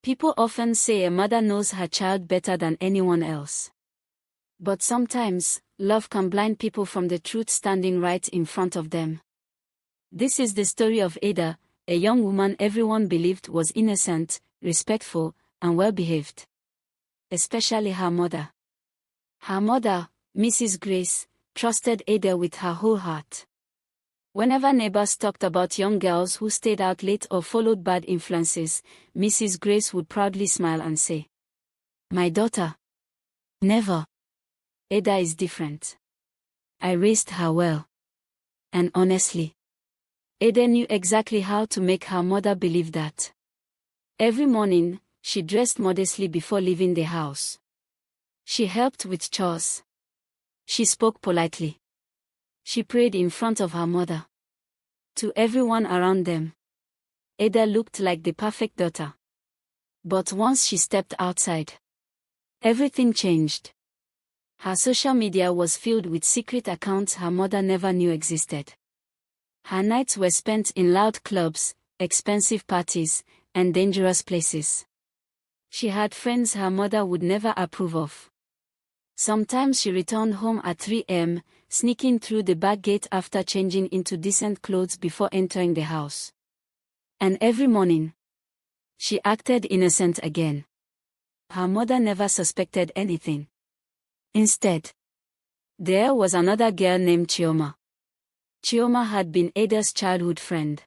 People often say a mother knows her child better than anyone else. But sometimes, love can blind people from the truth standing right in front of them. This is the story of Ada, a young woman everyone believed was innocent, respectful, and well-behaved. Especially her mother. Her mother, Mrs. Grace, trusted Ada with her whole heart. Whenever neighbors talked about young girls who stayed out late or followed bad influences, Mrs. Grace would proudly smile and say, "My daughter. Never. Ada is different. I raised her well." And honestly, Ada knew exactly how to make her mother believe that. Every morning, she dressed modestly before leaving the house. She helped with chores. She spoke politely. She prayed in front of her mother. To everyone around them, Ada looked like the perfect daughter. But once she stepped outside, everything changed. Her social media was filled with secret accounts her mother never knew existed. Her nights were spent in loud clubs, expensive parties, and dangerous places. She had friends her mother would never approve of. Sometimes she returned home at 3 a.m., sneaking through the back gate after changing into decent clothes before entering the house. And every morning, she acted innocent again. Her mother never suspected anything. Instead, there was another girl named Chioma. Chioma had been Ada's childhood friend.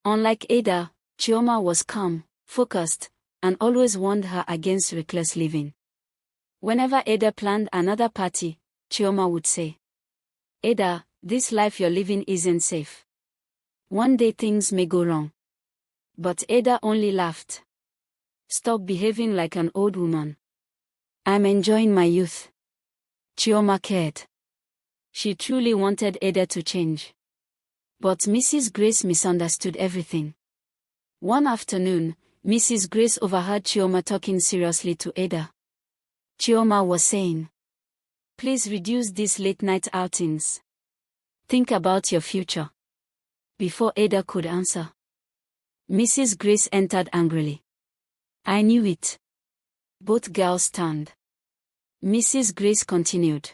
Unlike Ada, Chioma was calm, focused, and always warned her against reckless living. Whenever Ada planned another party, Chioma would say, "Ada, this life you're living isn't safe. One day things may go wrong." But Ada only laughed. "Stop behaving like an old woman. I'm enjoying my youth." Chioma cared. She truly wanted Ada to change. But Mrs. Grace misunderstood everything. One afternoon, Mrs. Grace overheard Chioma talking seriously to Ada. Chioma was saying, "Please reduce these late-night outings. Think about your future." Before Ada could answer, Mrs. Grace entered angrily. "I knew it." Both girls turned. Mrs. Grace continued,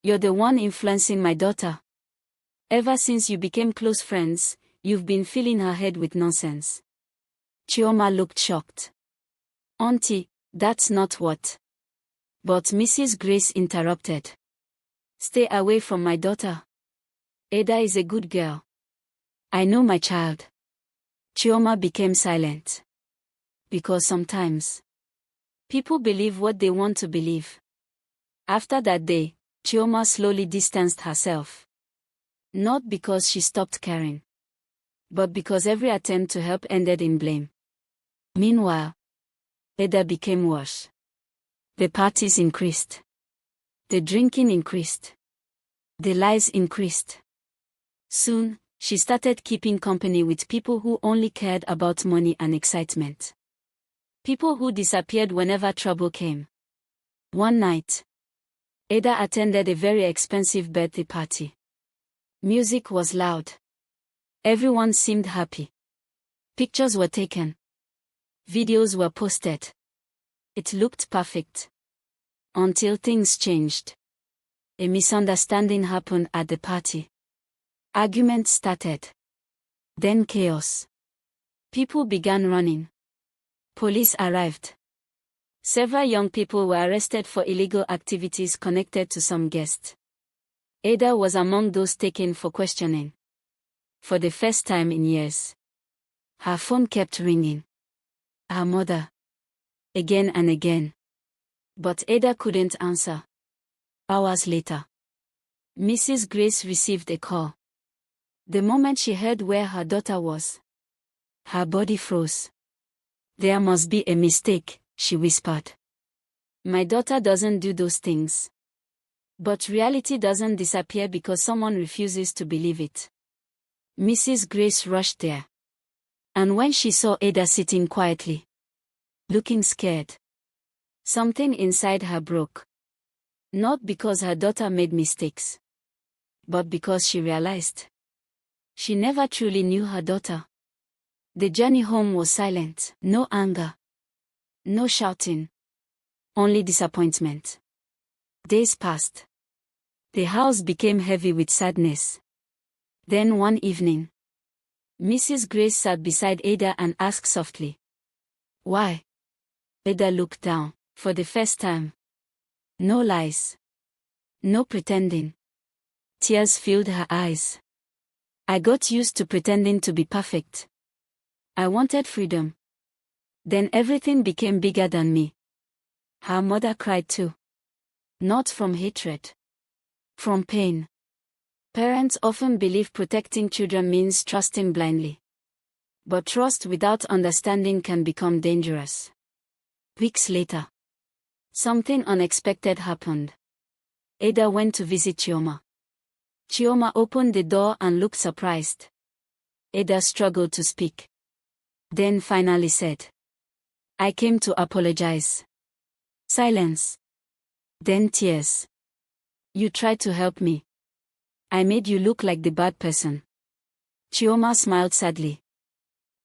"You're the one influencing my daughter. Ever since you became close friends, you've been filling her head with nonsense." Chioma looked shocked. "Auntie, that's not what..." But Mrs. Grace interrupted. "Stay away from my daughter. Ada is a good girl. I know my child." Chioma became silent. Because sometimes, people believe what they want to believe. After that day, Chioma slowly distanced herself. Not because she stopped caring, but because every attempt to help ended in blame. Meanwhile, Ada became worse. The parties increased. The drinking increased. The lies increased. Soon, she started keeping company with people who only cared about money and excitement. People who disappeared whenever trouble came. One night, Ada attended a very expensive birthday party. Music was loud. Everyone seemed happy. Pictures were taken. Videos were posted. It looked perfect. Until things changed. A misunderstanding happened at the party. Arguments started. Then chaos. People began running. Police arrived. Several young people were arrested for illegal activities connected to some guests. Ada was among those taken for questioning. For the first time in years, her phone kept ringing. Her mother. Again and again. But Ada couldn't answer. Hours later, Mrs. Grace received a call. The moment she heard where her daughter was, her body froze. "There must be a mistake," she whispered. "My daughter doesn't do those things." But reality doesn't disappear because someone refuses to believe it. Mrs. Grace rushed there. And when she saw Ada sitting quietly, looking scared, something inside her broke. Not because her daughter made mistakes, but because she realized she never truly knew her daughter. The journey home was silent, no anger, No shouting. Only disappointment. Days passed. The house became heavy with sadness. Then one evening, Mrs. Grace sat beside Ada and asked softly, "Why?" Ada looked down, for the first time. No lies. No pretending. Tears filled her eyes. "I got used to pretending to be perfect. I wanted freedom. Then everything became bigger than me." Her mother cried too. Not from hatred. From pain. Parents often believe protecting children means trusting blindly. But trust without understanding can become dangerous. Weeks later, something unexpected happened. Ada went to visit Chioma. Chioma opened the door and looked surprised. Ada struggled to speak. Then finally said, "I came to apologize." Silence. Then tears. "You tried to help me. I made you look like the bad person." Chioma smiled sadly.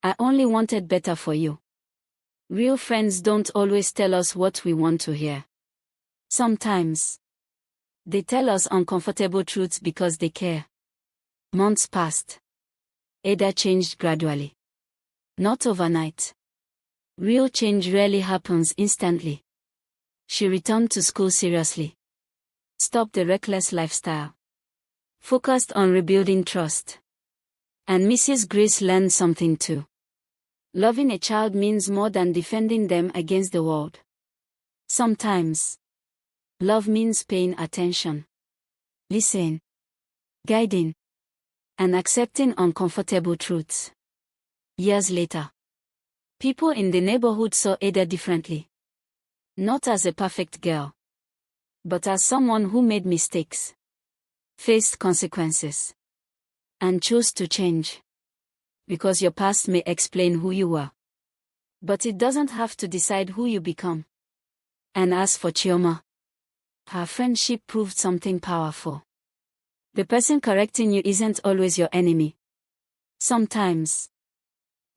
"I only wanted better for you." Real friends don't always tell us what we want to hear. Sometimes, they tell us uncomfortable truths because they care. Months passed. Ada changed gradually. Not overnight. Real change rarely happens instantly. She returned to school seriously. Stopped the reckless lifestyle. Focused on rebuilding trust. And Mrs. Grace learned something too. Loving a child means more than defending them against the world. Sometimes, love means paying attention, listening, guiding, and accepting uncomfortable truths. Years later, people in the neighborhood saw Ada differently. Not as a perfect girl, but as someone who made mistakes, faced consequences, and chose to change. Because your past may explain who you were, but it doesn't have to decide who you become. And as for Chioma, her friendship proved something powerful. The person correcting you isn't always your enemy. Sometimes,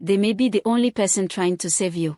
they may be the only person trying to save you.